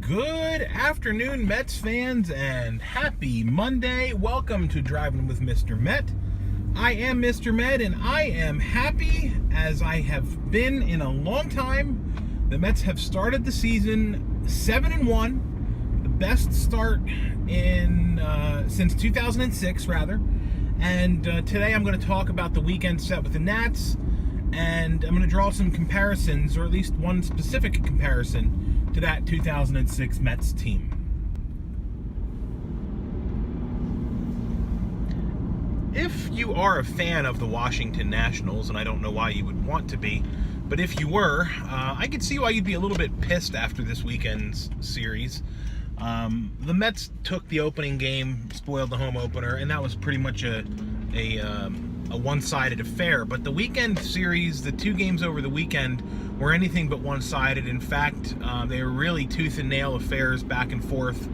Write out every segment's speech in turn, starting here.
Good afternoon, Mets fans, and happy Monday. Welcome to Driving with Mr. Met. I am Mr. Met, and I am happy as I have been in a long time. The Mets have started the season 7-1, the best start in since 2006, rather. And today I'm going to talk about the weekend set with the Nats, and I'm going to draw some comparisons, or at least one specific comparison, to that 2006 Mets team. If you are a fan of the Washington Nationals, and I don't know why you would want to be, but if you were, I could see why you'd be a little bit pissed after this weekend's series. The Mets took the opening game, spoiled the home opener, and that was pretty much a one-sided affair. But the weekend series, the two games over the weekend, were anything but one-sided. In fact, they were really tooth and nail affairs back and forth.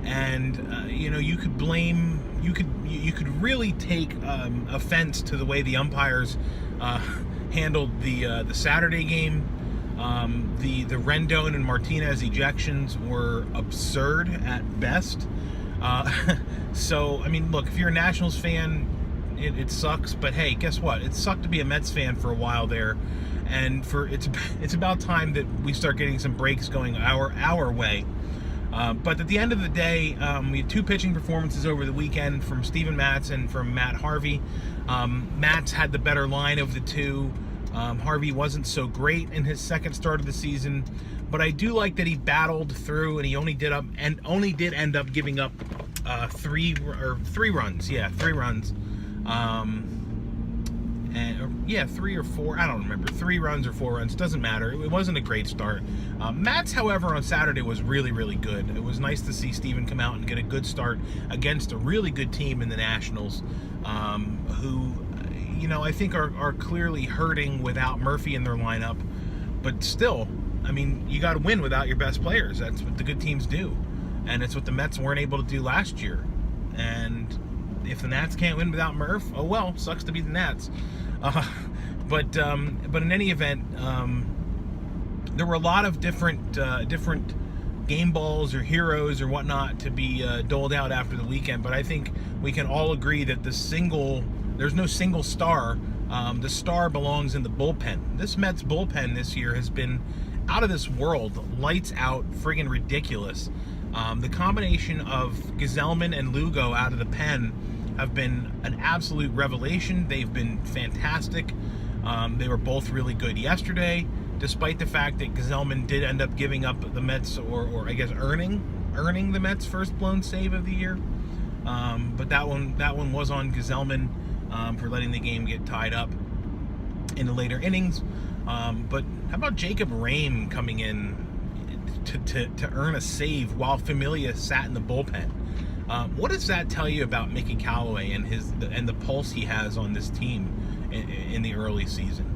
And you could blame, you could really take offense to the way the umpires handled the Saturday game. The Rendon and Martinez ejections were absurd at best. So, I mean, look, if you're a Nationals fan, it sucks, but hey, guess what? It sucked to be a Mets fan for a while there, and it's about time that we start getting some breaks going our way. But at the end of the day, we had two pitching performances over the weekend from Steven Matz and from Matt Harvey. Matz had the better line of the two. Harvey wasn't so great in his second start of the season, but I do like that he battled through, and he only did end up giving up three runs. Yeah, 3 runs. 3 or 4, I don't remember, 3 runs or 4 runs, doesn't matter. It wasn't a great start. Matz, however, on Saturday was really, really good. It was nice to see Steven come out and get a good start against a really good team in the Nationals, who, I think are clearly hurting without Murphy in their lineup. But still, I mean, you got to win without your best players. That's what the good teams do. And it's what the Mets weren't able to do last year. And if the Nats can't win without Murph, oh well, sucks to be the Nats. But in any event, there were a lot of different game balls or heroes or whatnot to be doled out after the weekend. But I think we can all agree that there's no single star. The star belongs in the bullpen. This Mets bullpen this year has been out of this world, lights out, friggin' ridiculous. The combination of Gsellman and Lugo out of the pen have been an absolute revelation. They've been fantastic. They were both really good yesterday, despite the fact that Gsellman did end up giving up the Mets, or I guess earning the Mets' first blown save of the year. But that one was on Gsellman for letting the game get tied up in the later innings. But how about Jacob Rhame coming in to earn a save while Familia sat in the bullpen? What does that tell you about Mickey Callaway and the pulse he has on this team in the early season?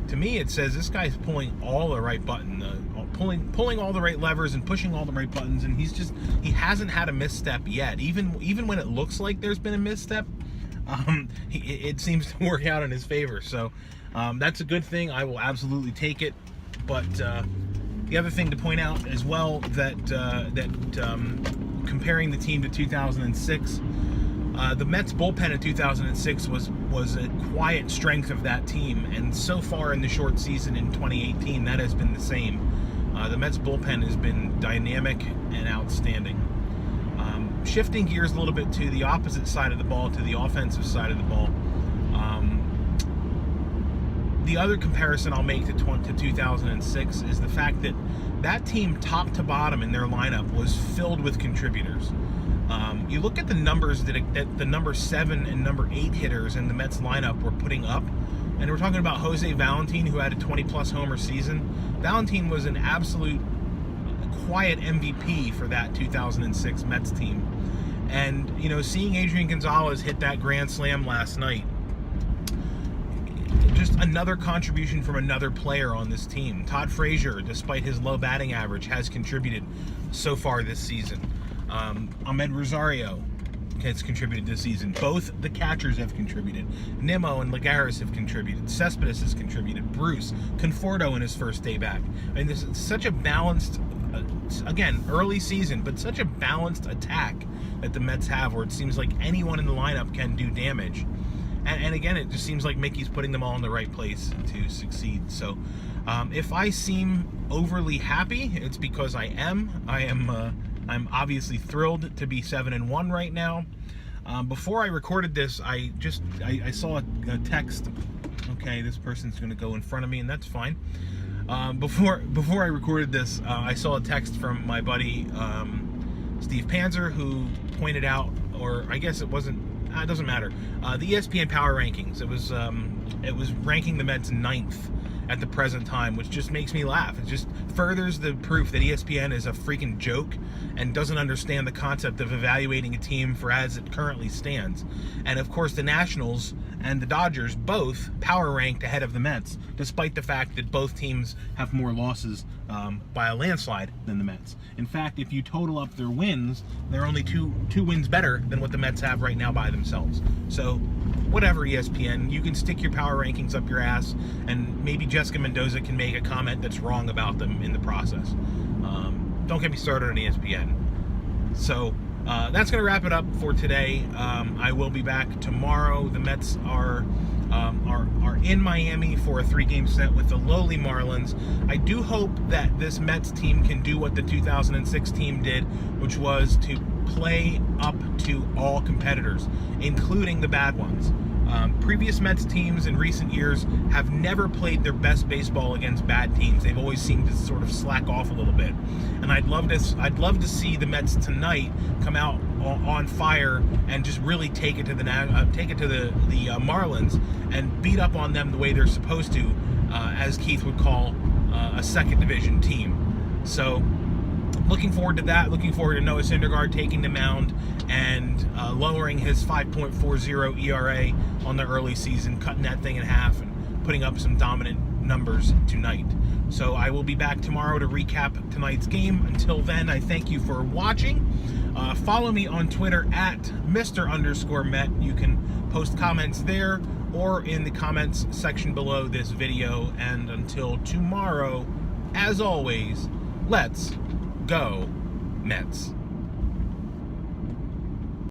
To me, it says this guy's pulling all the right buttons, pulling all the right levers and pushing all the right buttons, and he hasn't had a misstep yet. Even when it looks like there's been a misstep, it seems to work out in his favor. So that's a good thing. I will absolutely take it. But the other thing to point out as well, that comparing the team to 2006, the Mets bullpen in 2006 was a quiet strength of that team, and so far in the short season in 2018, that has been the same. The Mets bullpen has been dynamic and outstanding. Shifting gears a little bit to the opposite side of the ball, to the offensive side of the ball, the other comparison I'll make to 2006 is the fact that that team, top to bottom in their lineup, was filled with contributors. You look at the numbers that the number 7 and number 8 hitters in the Mets lineup were putting up, and we're talking about Jose Valentin, who had a 20-plus homer season. Valentin was an absolute quiet MVP for that 2006 Mets team. And, seeing Adrian Gonzalez hit that grand slam last night, just another contribution from another player on this team. Todd Frazier, despite his low batting average, has contributed so far this season. Ahmed Rosario has contributed this season. Both the catchers have contributed. Nimmo and Lagares have contributed. Cespedes has contributed. Bruce Conforto in his first day back. I mean, this is such a balanced again, early season, but such a balanced attack that the Mets have, where it seems like anyone in the lineup can do damage. And again, it just seems like Mickey's putting them all in the right place to succeed. So if I seem overly happy, it's because I am. I'm obviously thrilled to be 7-1 right now. Before I recorded this, I saw a text. Okay, this person's going to go in front of me, and that's fine. Before I recorded this, I saw a text from my buddy Steve Panzer, who pointed out, or I guess it wasn't. It doesn't matter. The ESPN Power Rankings. It was ranking the Mets 9th at the present time, which just makes me laugh. It just furthers the proof that ESPN is a freaking joke and doesn't understand the concept of evaluating a team for as it currently stands. And of course, the Nationals and the Dodgers both power ranked ahead of the Mets, despite the fact that both teams have more losses by a landslide than the Mets. In fact, if you total up their wins, they're only two wins better than what the Mets have right now by themselves. So whatever, ESPN, you can stick your power rankings up your ass, and maybe Jessica Mendoza can make a comment that's wrong about them in the process. Don't get me started on ESPN. So that's going to wrap it up for today. I will be back tomorrow. The Mets are in Miami for a 3-game set with the lowly Marlins. I do hope that this Mets team can do what the 2006 team did, which was to play up to all competitors, including the bad ones. Previous Mets teams in recent years have never played their best baseball against bad teams. They've always seemed to sort of slack off a little bit. And I'd love to see the Mets tonight come out on fire and just really take it to the Marlins and beat up on them the way they're supposed to, as Keith would call a second division team. So looking forward to that. Looking forward to Noah Syndergaard taking the mound and lowering his 5.40 ERA on the early season, cutting that thing in half and putting up some dominant numbers tonight. So I will be back tomorrow to recap tonight's game. Until then, I thank you for watching. Follow me on Twitter at Mr_Met. You can post comments there or in the comments section below this video. And until tomorrow, as always, let's go Mets.